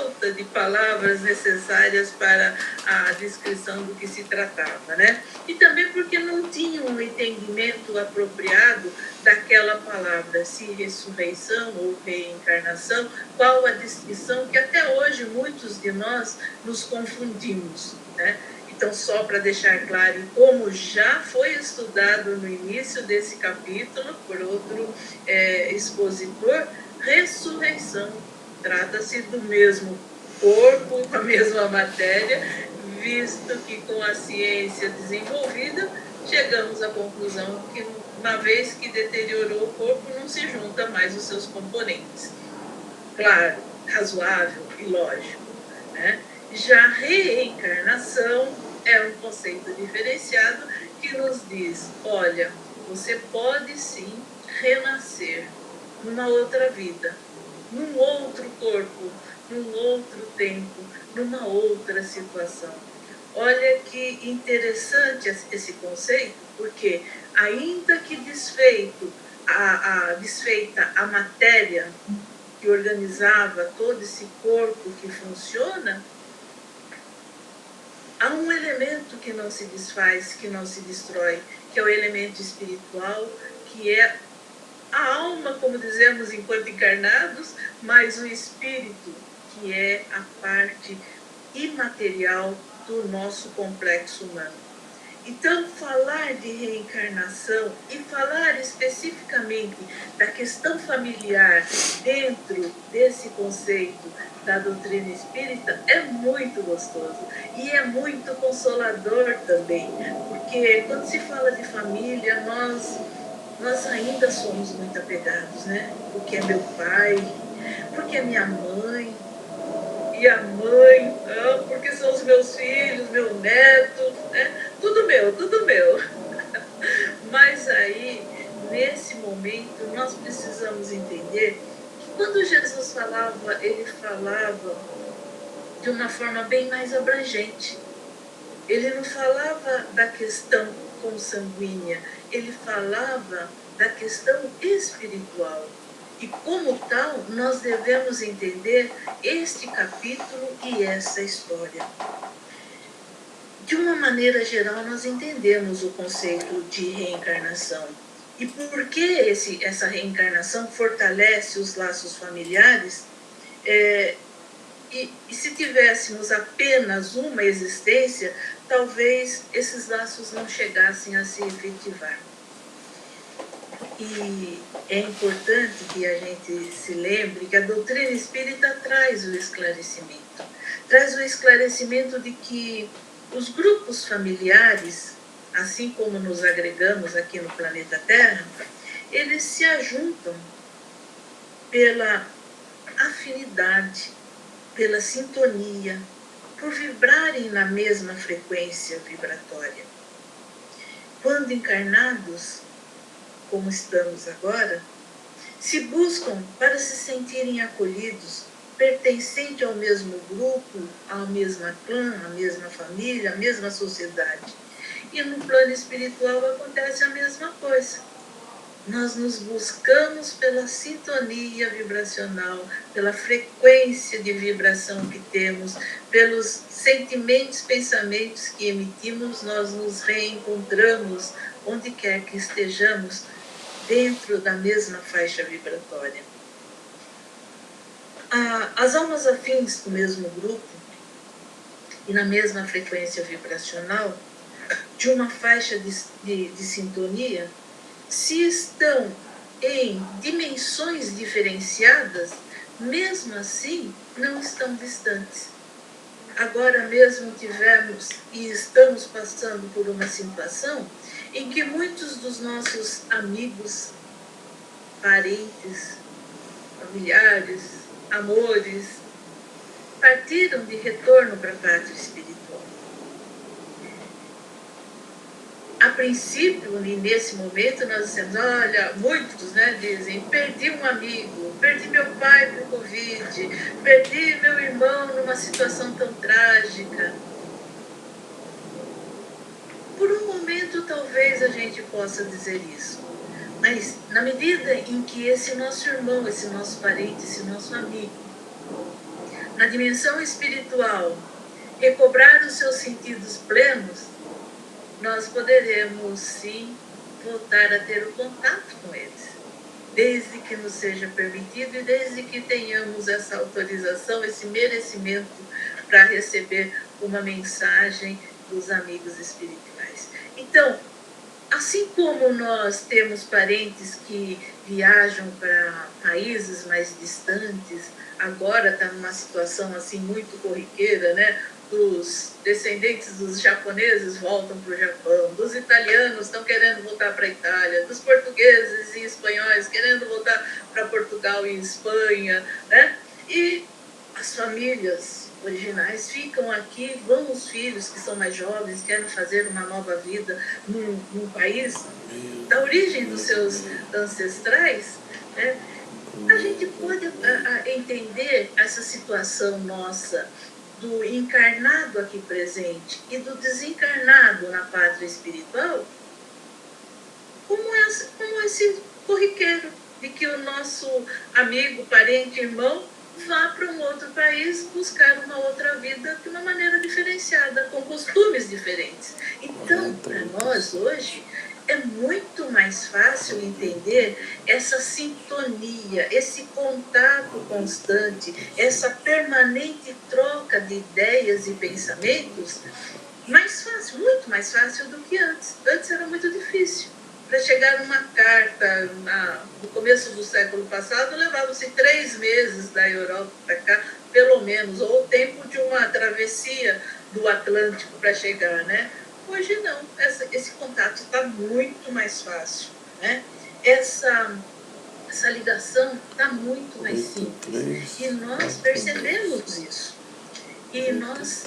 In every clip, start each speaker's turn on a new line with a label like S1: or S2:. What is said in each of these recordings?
S1: falta de palavras necessárias para a descrição do que se tratava, né? E também porque não tinham um entendimento apropriado daquela palavra, se ressurreição ou reencarnação, qual a distinção que até hoje muitos de nós nos confundimos, né? Então, só para deixar claro, como já foi estudado no início desse capítulo, por outro expositor, ressurreição trata-se do mesmo corpo, com a mesma matéria, visto que com a ciência desenvolvida, chegamos à conclusão que, uma vez que deteriorou o corpo, não se junta mais os seus componentes. Claro, razoável e lógico, né? Já reencarnação é um conceito diferenciado que nos diz, olha, você pode sim renascer numa outra vida, num outro corpo, num outro tempo, numa outra situação. Olha que interessante esse conceito, porque ainda que desfeita a matéria que organizava todo esse corpo que funciona, há um elemento que não se desfaz, que não se destrói, que é o elemento espiritual, que é a alma, como dizemos enquanto encarnados, mas o espírito, que é a parte imaterial do nosso complexo humano. Então, falar de reencarnação e falar especificamente da questão familiar dentro desse conceito da doutrina espírita é muito gostoso e é muito consolador também, porque quando se fala de família, nós ainda somos muito apegados, né? Porque é meu pai, porque é minha mãe, e a mãe, porque são os meus filhos, meu neto, né? Tudo meu, tudo meu. Mas aí, nesse momento, nós precisamos entender que quando Jesus falava, ele falava de uma forma bem mais abrangente. Ele não falava da questão consanguínea, ele falava da questão espiritual. E como tal, nós devemos entender este capítulo e essa história. De uma maneira geral, nós entendemos o conceito de reencarnação. E por que essa reencarnação fortalece os laços familiares? E se tivéssemos apenas uma existência, talvez esses laços não chegassem a se efetivar. E é importante que a gente se lembre que a doutrina espírita traz o esclarecimento de que os grupos familiares, assim como nos agregamos aqui no planeta Terra, eles se ajuntam pela afinidade, pela sintonia, por vibrarem na mesma frequência vibratória. Quando encarnados, como estamos agora, se buscam para se sentirem acolhidos, pertencentes ao mesmo grupo, à mesma clã, à mesma família, à mesma sociedade. E no plano espiritual acontece a mesma coisa. Nós nos buscamos pela sintonia vibracional, pela frequência de vibração que temos, pelos sentimentos, pensamentos que emitimos, nós nos reencontramos onde quer que estejamos, dentro da mesma faixa vibratória. As almas afins do mesmo grupo e na mesma frequência vibracional, de uma faixa de sintonia, se estão em dimensões diferenciadas, mesmo assim não estão distantes. Agora mesmo tivemos e estamos passando por uma situação em que muitos dos nossos amigos, parentes, familiares, amores, partiram de retorno para a pátria espiritual. A princípio, nesse momento, nós dizemos, olha, muitos dizem, perdi um amigo, perdi meu pai por Covid, perdi meu irmão numa situação tão trágica. Por um momento, talvez a gente possa dizer isso. Mas, na medida em que esse nosso irmão, esse nosso parente, esse nosso amigo na dimensão espiritual, recobrar os seus sentidos plenos, nós poderemos sim voltar a ter o contato com eles, desde que nos seja permitido e desde que tenhamos essa autorização, esse merecimento para receber uma mensagem dos amigos espirituais. Então, assim como nós temos parentes que viajam para países mais distantes, agora está numa situação assim muito corriqueira, né? Dos descendentes dos japoneses voltam para o Japão, dos italianos estão querendo voltar para a Itália, dos portugueses e espanhóis querendo voltar para Portugal e Espanha, né? E as famílias originais ficam aqui, vão os filhos que são mais jovens, querem fazer uma nova vida num país da origem dos seus ancestrais, né? A gente pode entender essa situação nossa do encarnado aqui presente e do desencarnado na pátria espiritual como esse corriqueiro de que o nosso amigo, parente, irmão vá para um outro país buscar uma outra vida de uma maneira diferenciada, com costumes diferentes. Então, para nós hoje, é muito mais fácil entender essa sintonia, esse contato constante, essa permanente troca de ideias e pensamentos, mais fácil, muito mais fácil do que antes. Antes era muito difícil. Para chegar uma carta no começo do século passado, levava-se 3 meses da Europa para cá, pelo menos, ou o tempo de uma travessia do Atlântico para chegar, né? Hoje não, esse contato está muito mais fácil, né? Essa ligação está muito mais simples. E nós percebemos isso. E nós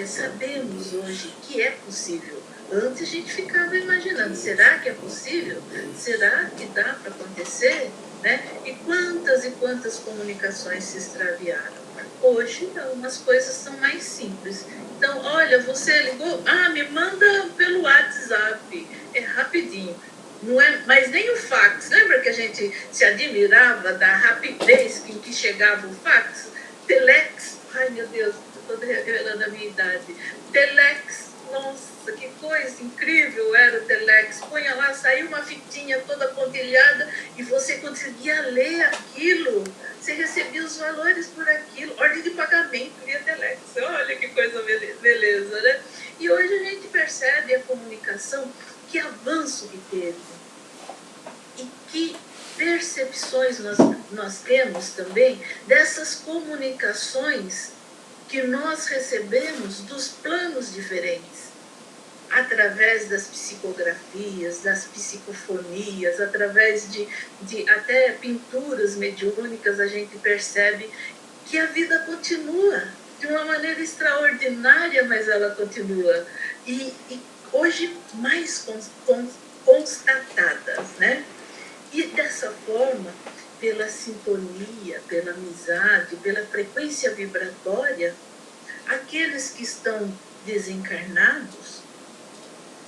S1: sabemos hoje que é possível. Antes a gente ficava imaginando, será que é possível? Será que dá para acontecer? Né? E quantas comunicações se extraviaram? Hoje não, as coisas são mais simples. Então, olha, você ligou? Me manda pelo WhatsApp. É rapidinho. Não é, mas nem o fax. Lembra que a gente se admirava da rapidez com que chegava o fax? Telex. Ai, meu Deus, estou revelando a minha idade. Telex. Nossa, que coisa incrível era o Telex. Punha lá, saiu uma fitinha toda pontilhada e você conseguia ler aquilo. Você recebia os valores por aquilo. Ordem de pagamento via Telex. Olha que coisa beleza, né? E hoje a gente percebe a comunicação, que avanço que teve. E que percepções nós temos também dessas comunicações que nós recebemos dos planos diferentes, através das psicografias, das psicofonias, através de até pinturas mediúnicas, a gente percebe que a vida continua de uma maneira extraordinária, mas ela continua. E hoje mais constatadas, né? E dessa forma, pela sintonia, pela amizade, pela frequência vibratória, aqueles que estão desencarnados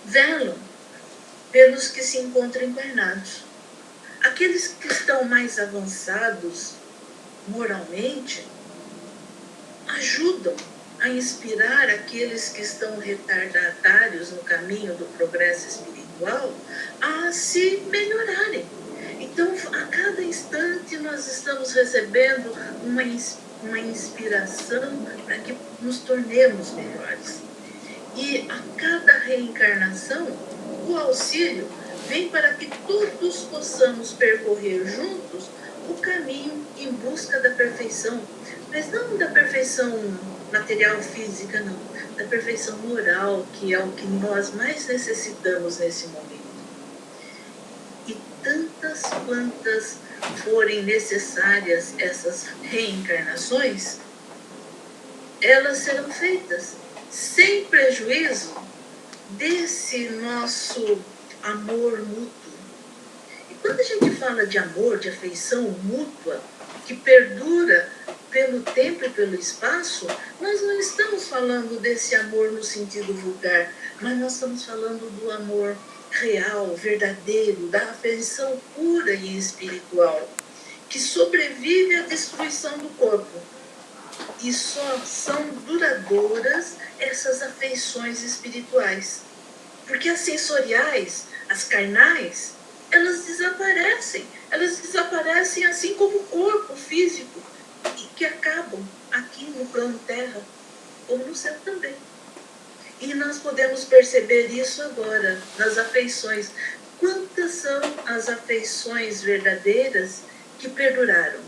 S1: velam pelos que se encontram encarnados. Aqueles que estão mais avançados moralmente ajudam a inspirar aqueles que estão retardatários no caminho do progresso espiritual a se melhorarem. Então, a cada instante nós estamos recebendo uma inspiração para que nos tornemos melhores. E a cada reencarnação, o auxílio vem para que todos possamos percorrer juntos o caminho em busca da perfeição, mas não da perfeição material física, não, da perfeição moral, que é o que nós mais necessitamos nesse momento. E tantas quantas forem necessárias essas reencarnações, elas serão feitas sem prejuízo desse nosso amor mútuo. E quando a gente fala de amor, de afeição mútua, que perdura pelo tempo e pelo espaço, nós não estamos falando desse amor no sentido vulgar, mas nós estamos falando do amor real, verdadeiro, da afeição pura e espiritual, que sobrevive à destruição do corpo e só são duradouras essas afeições espirituais. Porque as sensoriais, as carnais, elas desaparecem assim como o corpo físico, que acabam aqui no plano Terra, como no céu também. E nós podemos perceber isso agora, nas afeições. Quantas são as afeições verdadeiras que perduraram?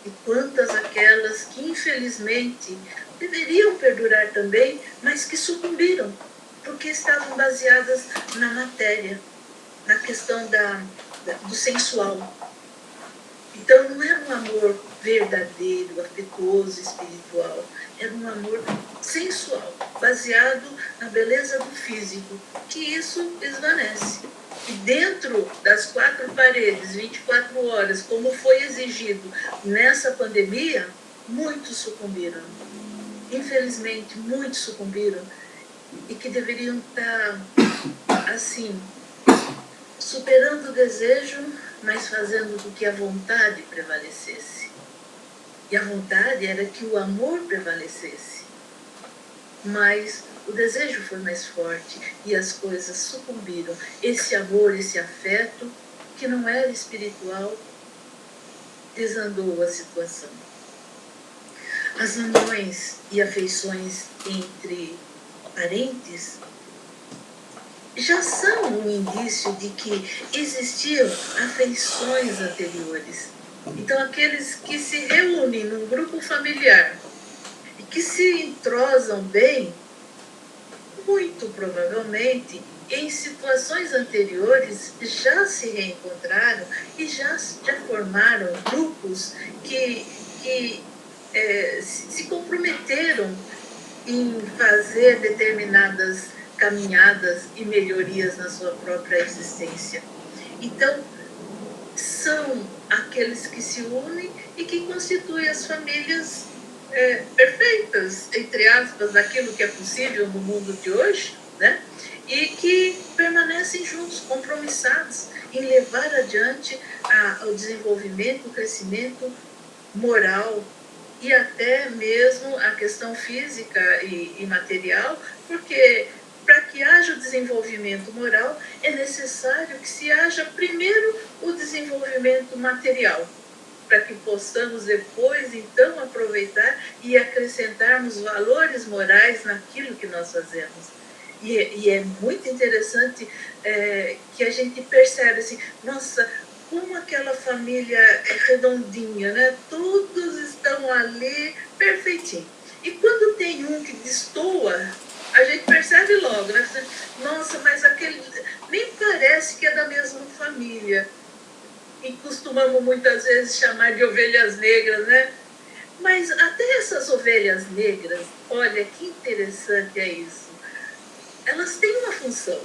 S1: E quantas aquelas que, infelizmente, deveriam perdurar também, mas que sucumbiram, porque estavam baseadas na matéria, na questão do sensual. Então, não era um amor verdadeiro, afetuoso, espiritual. Era um amor sensual, baseado na beleza do físico, que isso esvanece. E dentro das 4 paredes, 24 horas, como foi exigido nessa pandemia, muitos sucumbiram. Infelizmente, muitos sucumbiram. E que deveriam estar, assim, superando o desejo, mas fazendo com que a vontade prevalecesse. E a vontade era que o amor prevalecesse. Mas o desejo foi mais forte e as coisas sucumbiram. Esse amor, esse afeto, que não era espiritual, desandou a situação. As uniões e afeições entre parentes já são um indício de que existiam afeições anteriores. Então, aqueles que se reúnem num grupo familiar e que se entrosam bem, muito provavelmente, em situações anteriores, já se reencontraram e já formaram grupos que se comprometeram em fazer determinadas caminhadas e melhorias na sua própria existência. Então, são aqueles que se unem e que constituem as famílias perfeitas, entre aspas, daquilo que é possível no mundo de hoje, né? E que permanecem juntos, compromissados em levar adiante o desenvolvimento, o crescimento moral e até mesmo a questão física e material, porque para que haja o desenvolvimento moral é necessário que se haja primeiro o desenvolvimento material, para que possamos depois, então, aproveitar e acrescentarmos valores morais naquilo que nós fazemos. E é muito interessante que a gente percebe assim, nossa, como aquela família é redondinha, né? Todos estão ali perfeitinho. E quando tem um que destoa, a gente percebe logo, né? Nossa, mas aquele nem parece que é da mesma família. E costumamos muitas vezes chamar de ovelhas negras, né? Mas até essas ovelhas negras, olha que interessante é isso. Elas têm uma função.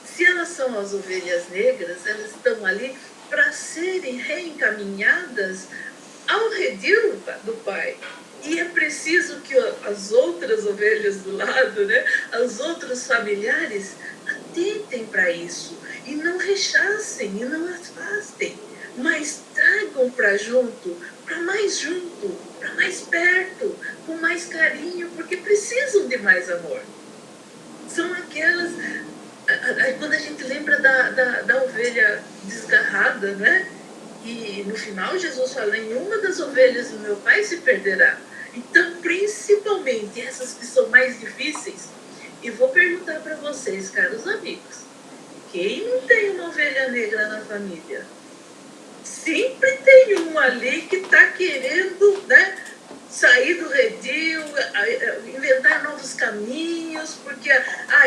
S1: Se elas são as ovelhas negras, elas estão ali para serem reencaminhadas ao redil do Pai. E é preciso que as outras ovelhas do lado, né, os outros familiares, atentem para isso. E não rechacem, e não afastem, mas tragam para mais perto, com mais carinho, porque precisam de mais amor. São aquelas... Quando a gente lembra da ovelha desgarrada, né? E no final Jesus fala, nenhuma das ovelhas do meu Pai se perderá. Então, principalmente essas que são mais difíceis, e vou perguntar para vocês, caros amigos, quem não tem uma ovelha negra na família? Sempre tem um ali que está querendo, né, sair do redil, inventar novos caminhos, porque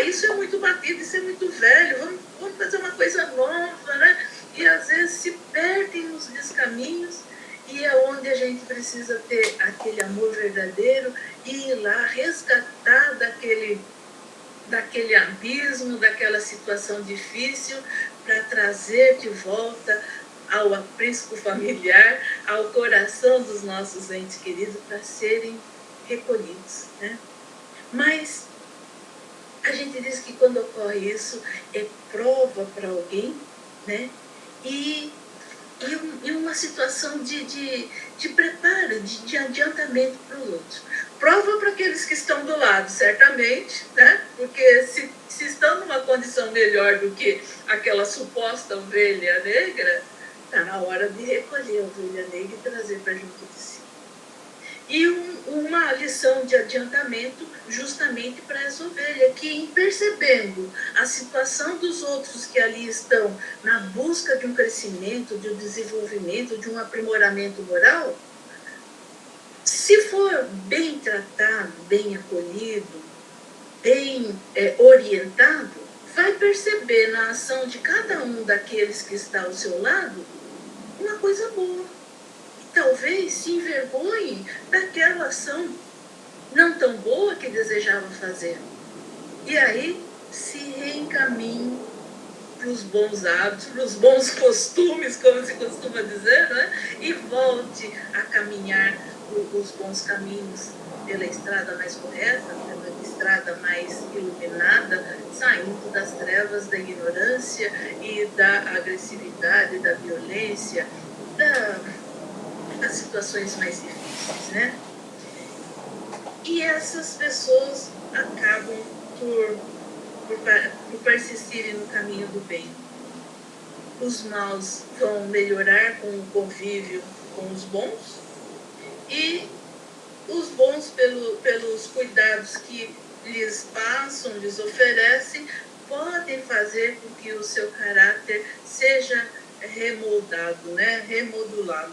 S1: isso é muito batido, isso é muito velho, vamos fazer uma coisa nova, né? E às vezes se perdem nos descaminhos, e é onde a gente precisa ter aquele amor verdadeiro e ir lá resgatar daquele abismo, daquela situação difícil, para trazer de volta ao aprisco familiar, ao coração dos nossos entes queridos, para serem recolhidos, né? Mas a gente diz que quando ocorre isso, é prova para alguém, né? E e uma situação de preparo, de adiantamento para os outros. Prova para aqueles que estão do lado, certamente, né? Porque se estão numa condição melhor do que aquela suposta ovelha negra, está na hora de recolher a ovelha negra e trazer para junto de si. E uma lição de adiantamento justamente para essa ovelha, que em percebendo a situação dos outros que ali estão na busca de um crescimento, de um desenvolvimento, de um aprimoramento moral, se for bem tratado, bem acolhido, bem orientado, vai perceber na ação de cada um daqueles que está ao seu lado uma coisa boa. Talvez se envergonhe daquela ação não tão boa que desejava fazer. E aí se reencaminhe para os bons hábitos, para os bons costumes, como se costuma dizer, né? E volte a caminhar os bons caminhos pela estrada mais correta, pela estrada mais iluminada, saindo das trevas da ignorância e da agressividade, da violência, das situações mais difíceis, né? E essas pessoas acabam por persistirem no caminho do bem. Os maus vão melhorar com o convívio com os bons, e os bons, pelos cuidados que lhes passam, lhes oferecem, podem fazer com que o seu caráter seja remoldado, né? Remodulado.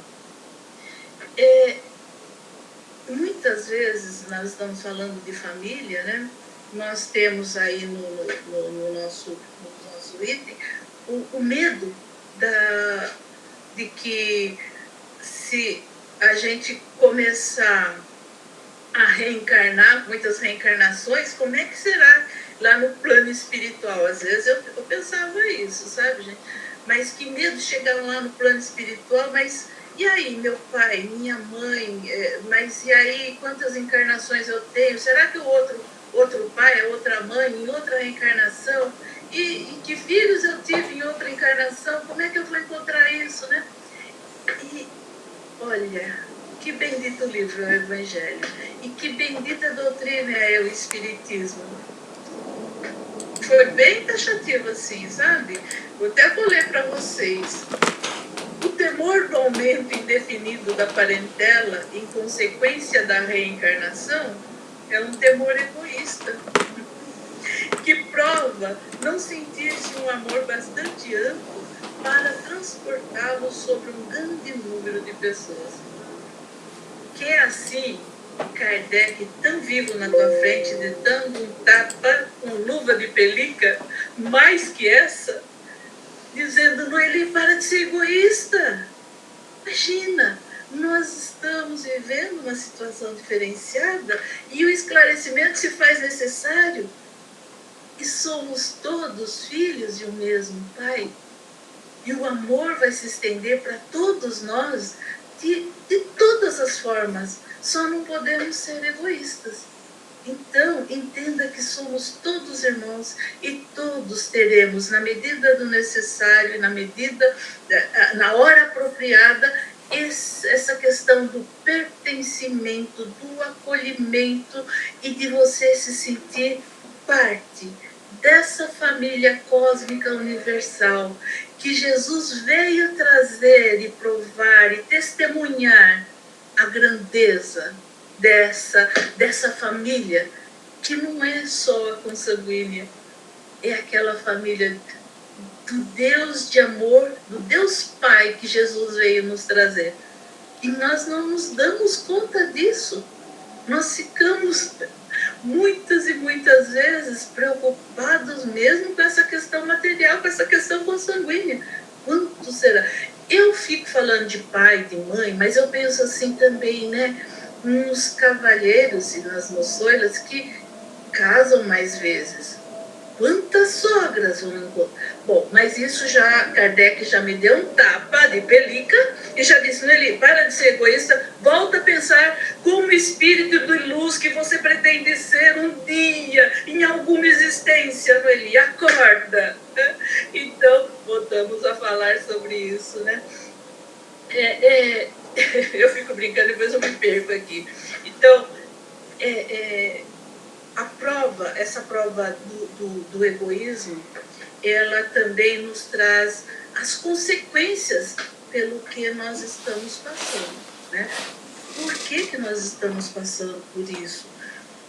S1: Muitas vezes nós estamos falando de família, né? Nós temos aí no nosso item o medo de que, se a gente começar a reencarnar, muitas reencarnações, como é que será lá no plano espiritual? Às vezes eu pensava isso, sabe, gente? Mas que medo de chegar lá no plano espiritual, mas e aí, meu pai, minha mãe, mas e aí, quantas encarnações eu tenho? Será que o outro pai, a outra mãe, em outra reencarnação? E que filhos eu tive em outra encarnação? Como é que eu vou encontrar isso, né? E, olha, que bendito livro é o Evangelho. E que bendita doutrina é o Espiritismo. Foi bem taxativo assim, sabe? Eu até vou ler para vocês. O temor do aumento indefinido da parentela em consequência da reencarnação é um temor egoísta, que prova não sentir-se um amor bastante amplo para transportá-lo sobre um grande número de pessoas. Que é assim, Kardec, tão vivo na tua frente, de dando um tapa com luva de pelica, mais que essa, dizendo, Noeli, para de ser egoísta. Imagina, nós estamos vivendo uma situação diferenciada e o esclarecimento se faz necessário. E somos todos filhos de um mesmo Pai. E o amor vai se estender para todos nós de todas as formas. Só não podemos ser egoístas. Então, entenda que somos todos irmãos e todos teremos, na medida do necessário, na hora apropriada, essa questão do pertencimento, do acolhimento e de você se sentir parte dessa família cósmica universal que Jesus veio trazer e provar e testemunhar a grandeza dessa família, que não é só a consanguínea, é aquela família do Deus de amor, do Deus Pai que Jesus veio nos trazer. E nós não nos damos conta disso. Nós ficamos muitas e muitas vezes preocupados mesmo com essa questão material, com essa questão consanguínea. Quanto será? Eu fico falando de pai, de mãe, mas eu penso assim também, né? Nos cavalheiros e nas moçoilas que casam mais vezes. Quantas sogras vão encontrar? Bom, mas isso já, Kardec já me deu um tapa de pelica e já disse, Noeli, para de ser egoísta, volta a pensar como espírito de luz que você pretende ser um dia, em alguma existência, Noeli, acorda. Então, voltamos a falar sobre isso, né? É, é, eu fico brincando, depois eu me perco aqui. Então, essa prova do egoísmo, ela também nos traz as consequências pelo que nós estamos passando, né? Por que nós estamos passando por isso?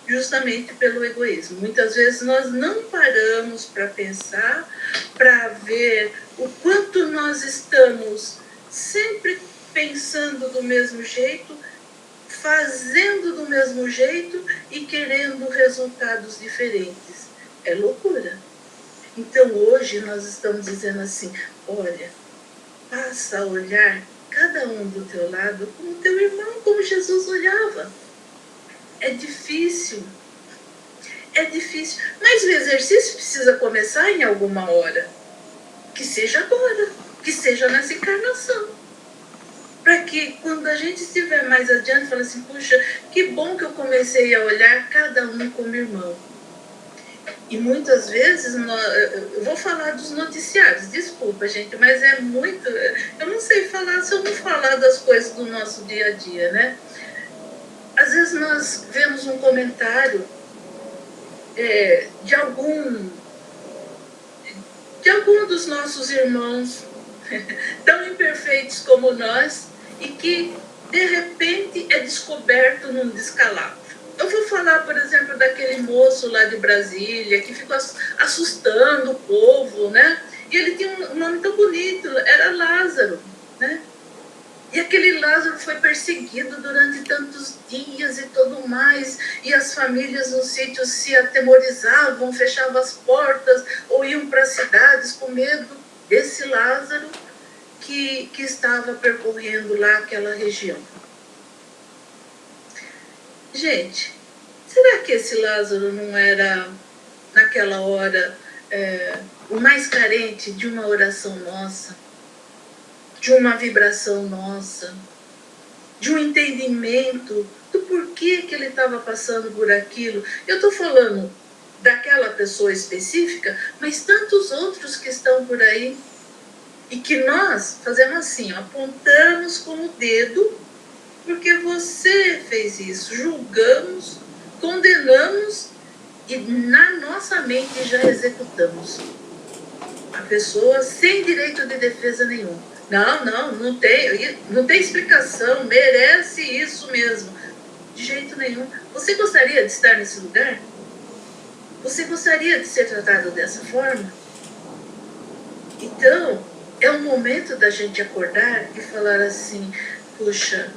S1: Justamente pelo egoísmo. Muitas vezes nós não paramos para pensar, para ver o quanto nós estamos sempre pensando do mesmo jeito, fazendo do mesmo jeito e querendo resultados diferentes. É loucura. Então hoje nós estamos dizendo assim, olha, passa a olhar cada um do teu lado como teu irmão, como Jesus olhava. É difícil, mas o exercício precisa começar em alguma hora. Que seja agora, que seja nessa encarnação. Para que quando a gente estiver mais adiante, fale assim, puxa, que bom que eu comecei a olhar cada um como irmão. E muitas vezes, eu vou falar dos noticiários, desculpa, gente, mas é muito... Eu não sei falar se eu não falar das coisas do nosso dia a dia, né? Às vezes nós vemos um comentário de algum dos nossos irmãos tão imperfeitos como nós e que, de repente, é descoberto num descalabro. Eu vou falar, por exemplo, daquele moço lá de Brasília que ficou assustando o povo, né? E ele tinha um nome tão bonito, era Lázaro, né? E aquele Lázaro foi perseguido durante tantos dias e tudo mais, e as famílias nos sítios se atemorizavam, fechavam as portas ou iam para as cidades com medo desse Lázaro que estava percorrendo lá aquela região. Gente, será que esse Lázaro não era, naquela hora, o mais carente de uma oração nossa, de uma vibração nossa, de um entendimento do porquê que ele estava passando por aquilo? Eu estou falando daquela pessoa específica, mas tantos outros que estão por aí e que nós fazemos assim, apontamos com o dedo porque você fez isso, julgamos, condenamos e na nossa mente já executamos a pessoa sem direito de defesa nenhum. Não tem explicação, merece isso mesmo. De jeito nenhum. Você gostaria de estar nesse lugar? Você gostaria de ser tratado dessa forma? Então, é o momento da gente acordar e falar assim, puxa,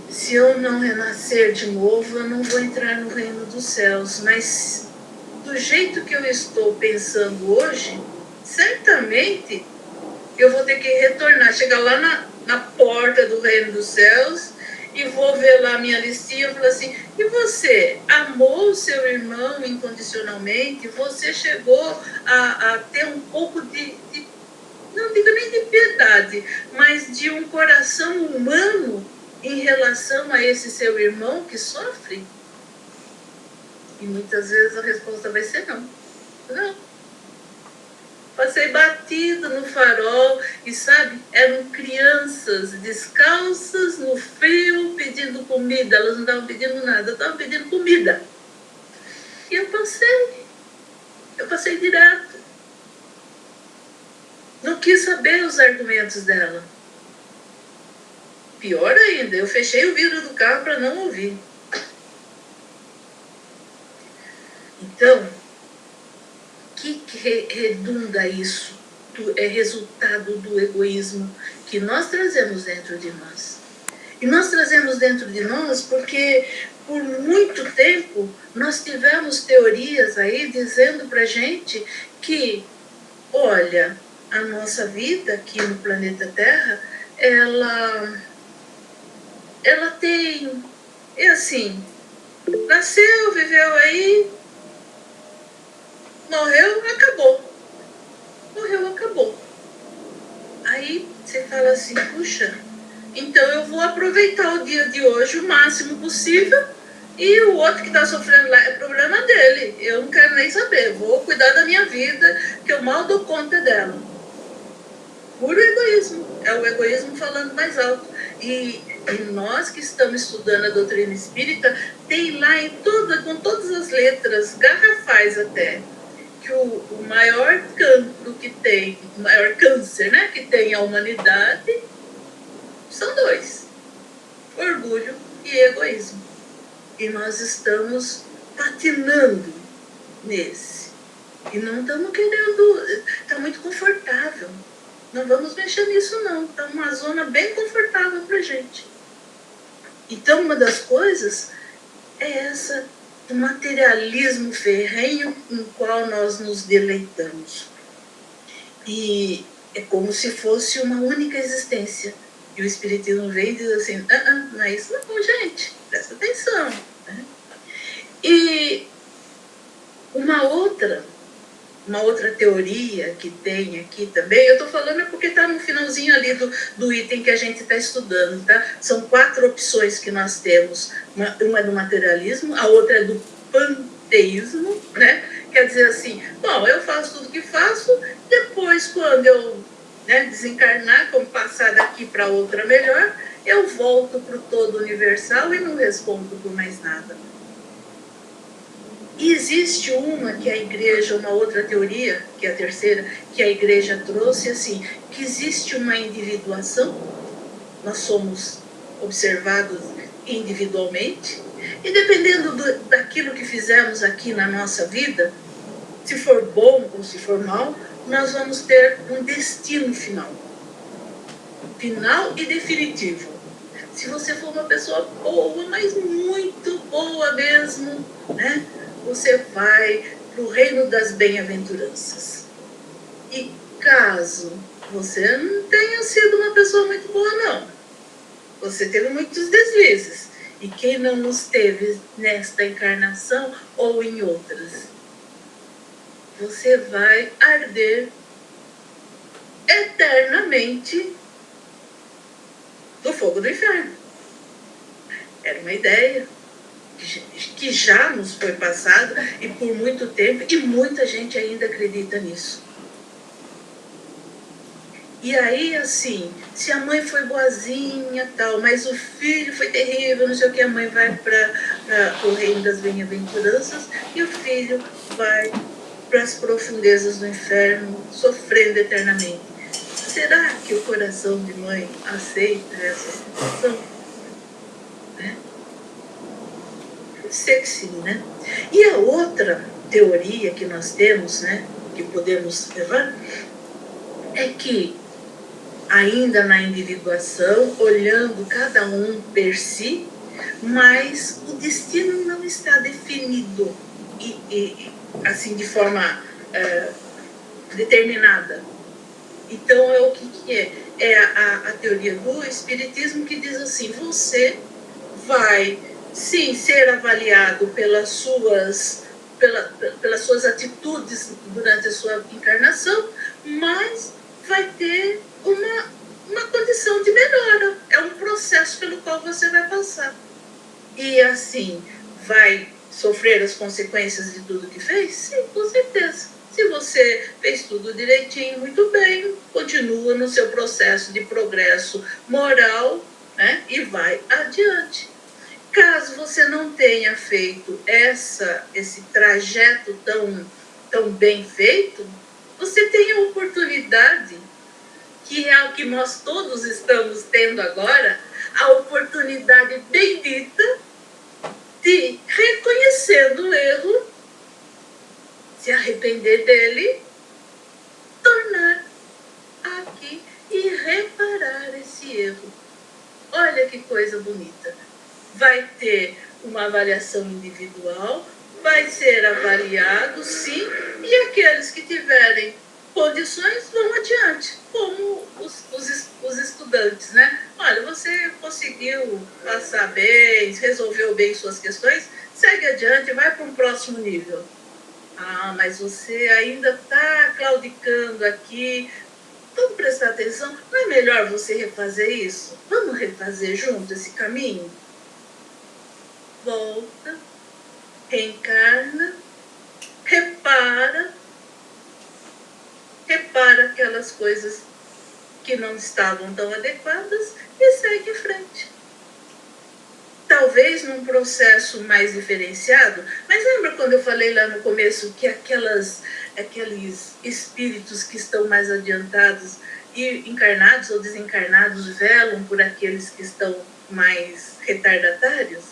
S1: se eu não renascer de novo, eu não vou entrar no reino dos céus, mas do jeito que eu estou pensando hoje, certamente eu vou ter que retornar, chegar lá na porta do reino dos céus e vou ver lá a minha listinha e falar assim, e você amou o seu irmão incondicionalmente? Você chegou a ter um pouco de não digo nem de piedade, mas de um coração humano em relação a esse seu irmão que sofre? E muitas vezes a resposta vai ser não. Não. Passei batido no farol e, sabe, eram crianças descalças no frio pedindo comida. Elas não estavam pedindo nada, estavam pedindo comida. E eu passei direto. Não quis saber os argumentos dela. Pior ainda, eu fechei o vidro do carro para não ouvir. Então, o que redunda isso? É resultado do egoísmo que nós trazemos dentro de nós. E nós trazemos dentro de nós porque, por muito tempo, nós tivemos teorias aí dizendo pra gente que, olha, a nossa vida aqui no planeta Terra, ela tem, é assim, nasceu, viveu aí, morreu, acabou. Morreu, acabou. Aí você fala assim, puxa, então eu vou aproveitar o dia de hoje o máximo possível e o outro que está sofrendo lá é problema dele. Eu não quero nem saber, vou cuidar da minha vida, que eu mal dou conta dela. Puro egoísmo. É o egoísmo falando mais alto. E nós que estamos estudando a doutrina espírita, tem lá com todas as letras, garrafais até, que o maior cancro que tem, o maior câncer, né, que tem a humanidade, são dois: orgulho e egoísmo. E nós estamos patinando nesse. E não estamos querendo. Está muito confortável. Não vamos mexer nisso, não. Está uma zona bem confortável para a gente. Então, uma das coisas é essa do materialismo ferrenho em qual nós nos deleitamos. E é como se fosse uma única existência. E o Espiritismo vem e diz assim: não é isso não, gente, presta atenção. Né? E uma outra teoria que tem aqui também, eu estou falando é porque está no finalzinho ali do item que a gente está estudando, tá? São 4 opções que nós temos. Uma é do materialismo, a outra é do panteísmo, né? Quer dizer assim, bom, eu faço tudo que faço, depois quando eu desencarnar, como passar daqui para outra melhor, eu volto para o todo universal e não respondo por mais nada. E existe uma outra teoria, que é a terceira, que a igreja trouxe, assim, que existe uma individuação, nós somos observados individualmente, e dependendo daquilo que fizemos aqui na nossa vida, se for bom ou se for mal, nós vamos ter um destino final e definitivo. Se você for uma pessoa boa, mas muito boa mesmo, né? Você vai para o reino das bem-aventuranças. E caso você não tenha sido uma pessoa muito boa, não, você teve muitos deslizes. E quem não nos teve nesta encarnação ou em outras, você vai arder eternamente no fogo do inferno. Era uma ideia que já nos foi passada e por muito tempo, e muita gente ainda acredita nisso. E aí, assim, se a mãe foi boazinha, tal, mas o filho foi terrível, não sei o que, a mãe vai para o reino das bem-aventuranças e o filho vai para as profundezas do inferno, sofrendo eternamente. Será que o coração de mãe aceita essa situação? Né? Pode ser que sim, né? E a outra teoria que nós temos, né, que podemos levar, é que ainda na individuação, olhando cada um per si, mas o destino não está definido e assim, de forma determinada. Então, é o que é? É a teoria do Espiritismo que diz assim: você vai, sim, ser avaliado pelas suas atitudes durante a sua encarnação, mas vai ter uma condição de melhora. É um processo pelo qual você vai passar. E assim, vai sofrer as consequências de tudo que fez? Sim, com certeza. Se você fez tudo direitinho, muito bem, continua no seu processo de progresso moral, né, e vai adiante. Caso você não tenha feito esse trajeto tão bem feito, você tem a oportunidade, que é o que nós todos estamos tendo agora, a oportunidade bendita de, reconhecendo o erro, se arrepender dele, tornar aqui e reparar esse erro. Olha que coisa bonita. Vai ter uma avaliação individual, vai ser avaliado, sim, e aqueles que tiverem condições vão adiante, como os estudantes, né? Olha, você conseguiu passar bem, resolveu bem suas questões, segue adiante, vai para um próximo nível. Ah, mas você ainda está claudicando aqui. Vamos prestar atenção? Não é melhor você refazer isso? Vamos refazer junto esse caminho? Volta, reencarna, repara aquelas coisas que não estavam tão adequadas e segue em frente. Talvez num processo mais diferenciado, mas lembra quando eu falei lá no começo que aqueles espíritos que estão mais adiantados e encarnados ou desencarnados velam por aqueles que estão mais retardatários?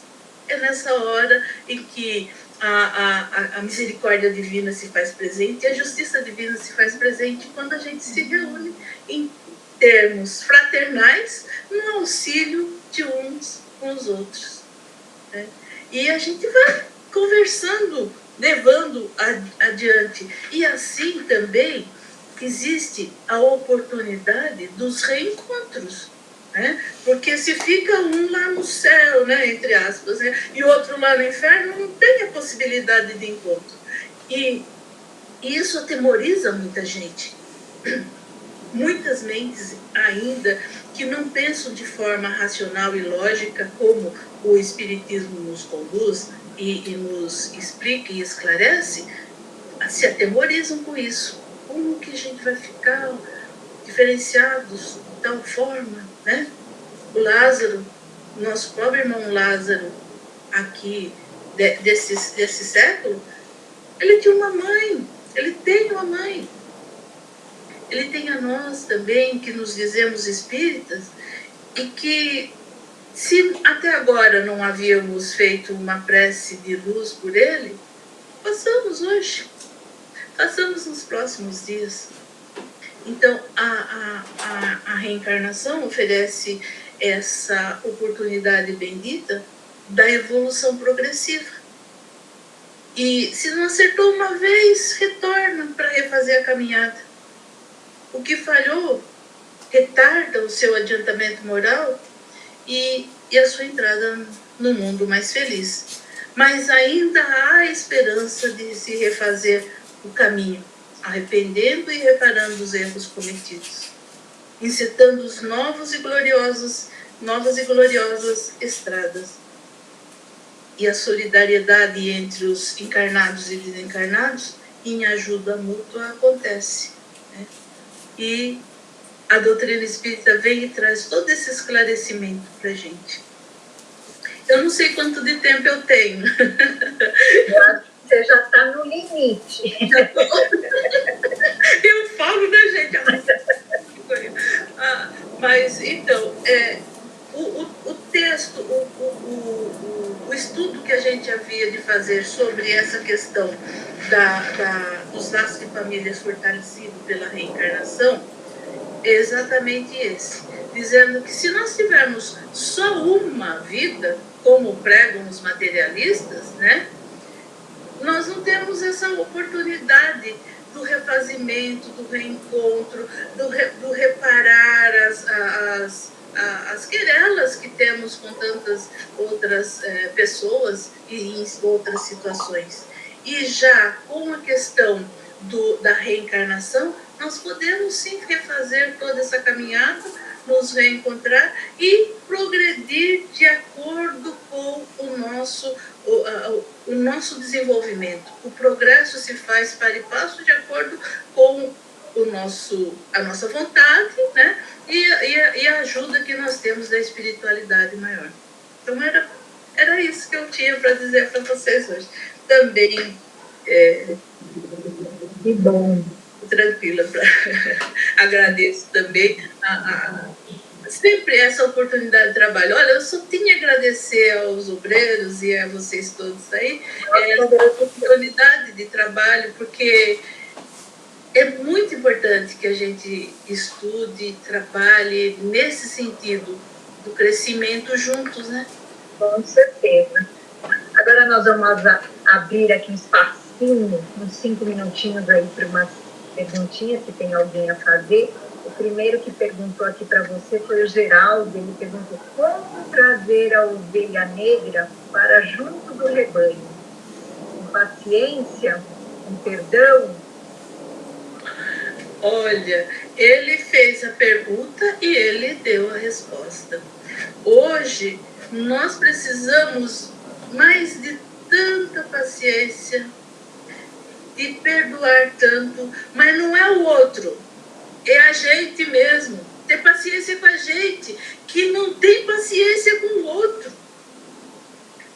S1: É nessa hora em que a misericórdia divina se faz presente e a justiça divina se faz presente quando a gente se reúne em termos fraternais no auxílio de uns com os outros. Né? E a gente vai conversando, levando adiante. E assim também existe a oportunidade dos reencontros. Né? Porque se fica um lá no céu, né, entre aspas, né, e outro lá no inferno, não tem a possibilidade de encontro. E isso atemoriza muita gente. Muitas mentes ainda que não pensam de forma racional e lógica como o Espiritismo nos conduz e nos explica e esclarece, se atemorizam com isso. Como que a gente vai ficar diferenciados de tal forma, né? O Lázaro, nosso pobre irmão Lázaro, aqui desse século, ele tinha uma mãe, ele tem uma mãe. Ele tem a nós também, que nos dizemos espíritas, e que, se até agora não havíamos feito uma prece de luz por ele, façamos hoje, façamos nos próximos dias. Então, a reencarnação oferece essa oportunidade bendita da evolução progressiva. E se não acertou uma vez, retorna para refazer a caminhada. O que falhou retarda o seu adiantamento moral e a sua entrada no mundo mais feliz. Mas ainda há esperança de se refazer o caminho, arrependendo e reparando os erros cometidos, encetando os novas e gloriosas estradas. E a solidariedade entre os encarnados e desencarnados, em ajuda mútua, acontece. Né? E a doutrina espírita vem e traz todo esse esclarecimento para a gente. Eu não sei quanto de tempo eu tenho.
S2: Eu acho que você já está no limite.
S1: Eu falo, né, gente? Mas, então, o texto, o estudo que a gente havia de fazer sobre essa questão dos laços de famílias fortalecidos pela reencarnação é exatamente esse, dizendo que se nós tivermos só uma vida, como pregam os materialistas, né, nós não temos essa oportunidade do refazimento, do reencontro, do reparar as querelas que temos com tantas outras pessoas e em outras situações. E já com a questão da reencarnação, nós podemos sim refazer toda essa caminhada, nos reencontrar e progredir de acordo com o nosso desenvolvimento. O progresso se faz para e passo de acordo com a nossa vontade, né? E a ajuda que nós temos da espiritualidade maior. Então era isso que eu tinha para dizer para vocês hoje. Também
S2: que bom.
S1: Tranquila, agradeço também sempre essa oportunidade de trabalho. Olha, eu só tinha a agradecer aos obreiros e a vocês todos aí essa oportunidade de trabalho, porque é muito importante que a gente estude, trabalhe nesse sentido do crescimento juntos, né?
S2: Com certeza. Agora nós vamos abrir aqui um espacinho, uns 5 minutinhos aí para umas perguntinhas, se tem alguém a fazer. O primeiro que perguntou aqui para você foi o Geraldo. Ele perguntou: como trazer a ovelha negra para junto do rebanho? Com paciência, com perdão?
S1: Olha, ele fez a pergunta e ele deu a resposta. Hoje, nós precisamos mais de tanta paciência, de perdoar tanto, mas não é o outro, é a gente mesmo. ter paciência com a gente, que não tem paciência com o outro.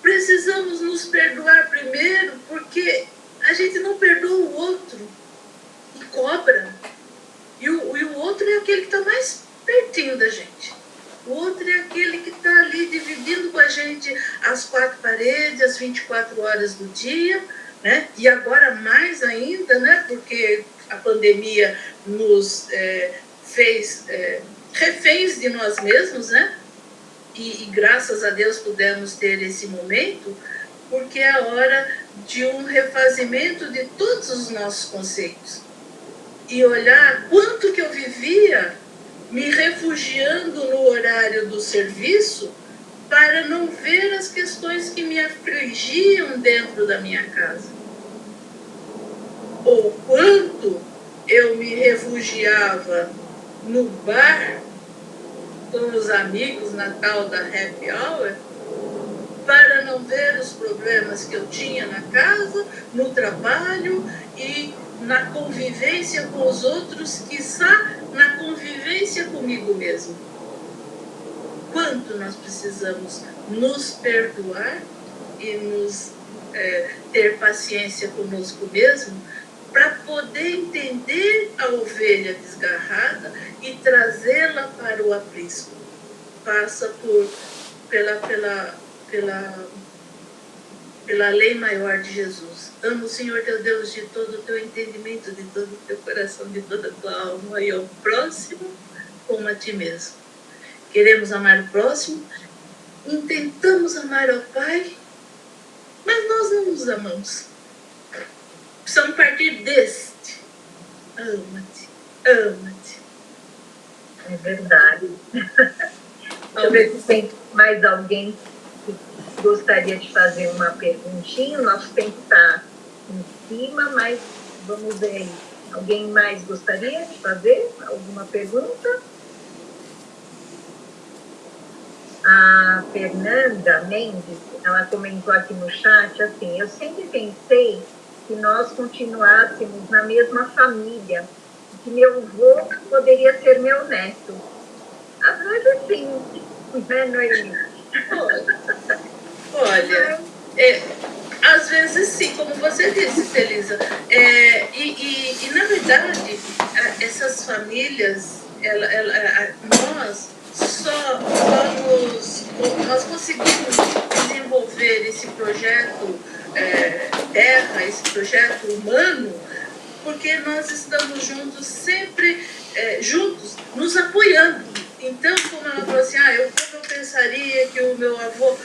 S1: Precisamos nos perdoar primeiro, porque a gente não perdoa o outro e cobra. E o outro é aquele que está mais pertinho da gente. O outro é aquele que está ali dividindo com a gente as 4 paredes, as 24 horas do dia, né? E agora mais ainda, né? Porque a pandemia nos fez reféns de nós mesmos, né? E graças a Deus pudemos ter esse momento, porque é a hora de um refazimento de todos os nossos conceitos. E olhar quanto que eu vivia me refugiando no horário do serviço para não ver as questões que me afligiam dentro da minha casa. Ou quanto eu me refugiava no bar com os amigos na tal da happy hour para não ver os problemas que eu tinha na casa, no trabalho e na convivência com os outros, quiçá na convivência comigo mesmo. Quanto nós precisamos nos perdoar e nos ter paciência conosco mesmo para poder entender a ovelha desgarrada e trazê-la para o aprisco. Passa pela lei maior de Jesus. Ama o Senhor teu Deus de todo o teu entendimento, de todo o teu coração, de toda a tua alma, e ao próximo como a ti mesmo. Queremos amar o próximo, intentamos amar ao Pai, mas nós não nos amamos. Precisamos partir deste. Ama-te, ama-te.
S2: É verdade. Deixa eu ver se tem mais alguém que gostaria de fazer uma perguntinha. O nosso tempo está em cima, mas vamos ver aí. Alguém mais gostaria de fazer alguma pergunta? A Fernanda Mendes, ela comentou aqui no chat, assim, eu sempre pensei que nós continuássemos na mesma família, que meu avô poderia ser meu neto. Às vezes sim, né, Noemi?
S1: Olha, às vezes sim, como você disse, Celisa. E na verdade, essas famílias, nós conseguimos desenvolver esse projeto Terra, esse projeto humano, porque nós estamos juntos, sempre juntos, nos apoiando. Então, como ela falou assim, eu pensaria que o meu avô...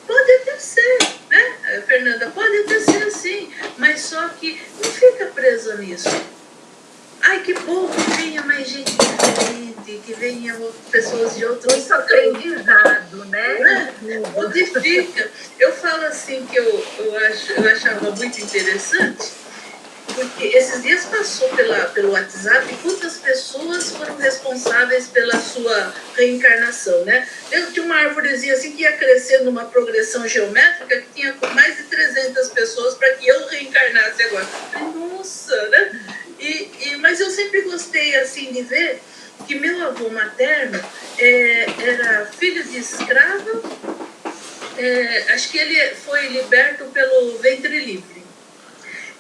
S1: Pode até ser, né, Fernanda? Pode até ser assim, mas só que não fica preso nisso. Ai, que bom que venha mais gente diferente, que venha pessoas de outros...
S2: Muito aprendizado, né?
S1: Modifica. Eu falo assim que eu achava muito interessante, porque esses dias passou pelo WhatsApp quantas pessoas foram responsáveis pela sua reencarnação, né? Eu tinha uma árvorezinha assim que ia crescendo numa progressão geométrica que tinha mais de 300 pessoas para que eu reencarnasse agora. Falei, nossa, né? Mas eu sempre gostei assim de ver que meu avô materno era filho de escrava, acho que ele foi liberto pelo ventre livre.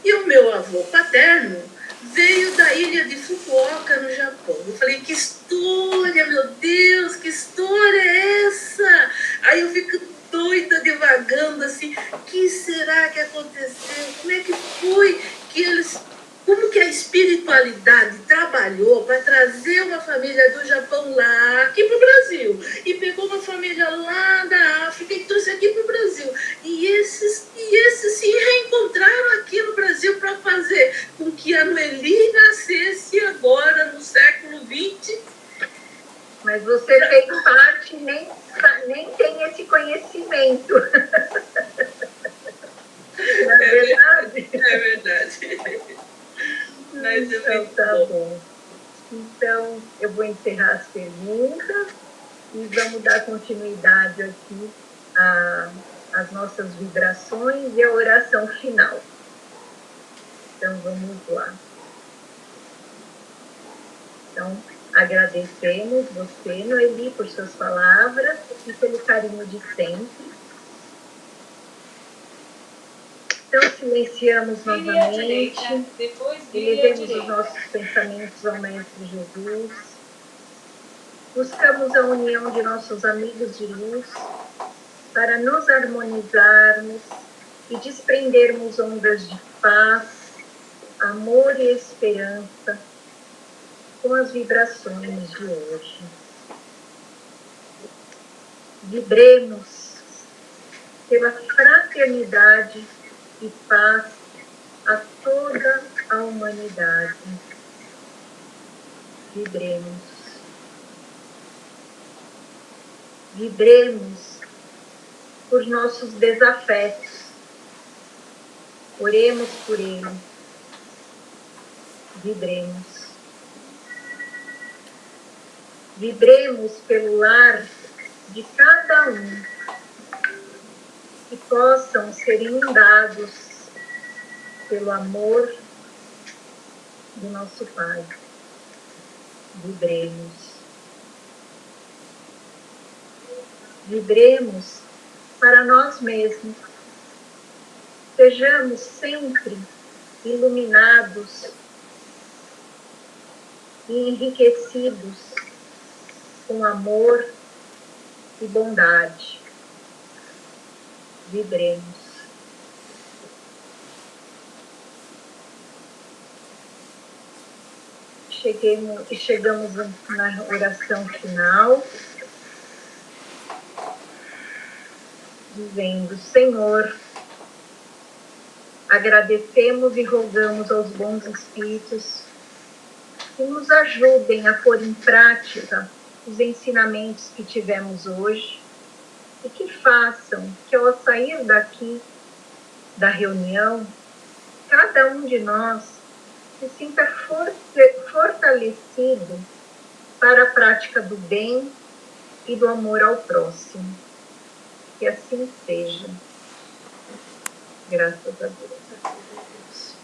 S1: E o meu avô paterno veio da ilha de Fukuoka, no Japão. Eu falei, que história, meu Deus, que história é essa? Aí eu fico doida, devagando, assim, o que será que aconteceu? Como é que foi que eles... Como que a espiritualidade trabalhou para trazer uma família do Japão lá, aqui para o Brasil, e pegou uma família lá da África e trouxe aqui para o Brasil. E esses se reencontraram aqui no Brasil para fazer com que a Noeli nascesse agora, no século XX.
S2: Mas você fez parte, nem tem esse conhecimento. Não é verdade?
S1: É verdade. Mas
S2: então, tá bom. Então, eu vou encerrar as perguntas e vamos dar continuidade aqui às nossas vibrações e a oração final. Então, vamos lá. Então, Agradecemos você, Noeli, por suas palavras e pelo carinho de sempre. Então, silenciamos novamente, elevemos os nossos pensamentos ao Mestre Jesus, buscamos a união de nossos amigos de luz para nos harmonizarmos e desprendermos ondas de paz, amor e esperança com as vibrações de hoje. Vibremos pela fraternidade e paz a toda a humanidade. Vibremos. Vibremos por nossos desafetos. Oremos por eles. Vibremos. Vibremos pelo lar de cada um, que possam ser inundados pelo amor do nosso Pai. Vibremos. Vibremos para nós mesmos. Sejamos sempre iluminados e enriquecidos com amor e bondade. Vibremos. Chegamos na oração final, dizendo: Senhor, agradecemos e rogamos aos bons espíritos que nos ajudem a pôr em prática os ensinamentos que tivemos hoje e que façam que, ao sair daqui da reunião, cada um de nós se sinta fortalecido para a prática do bem e do amor ao próximo. Que assim seja. Graças a Deus.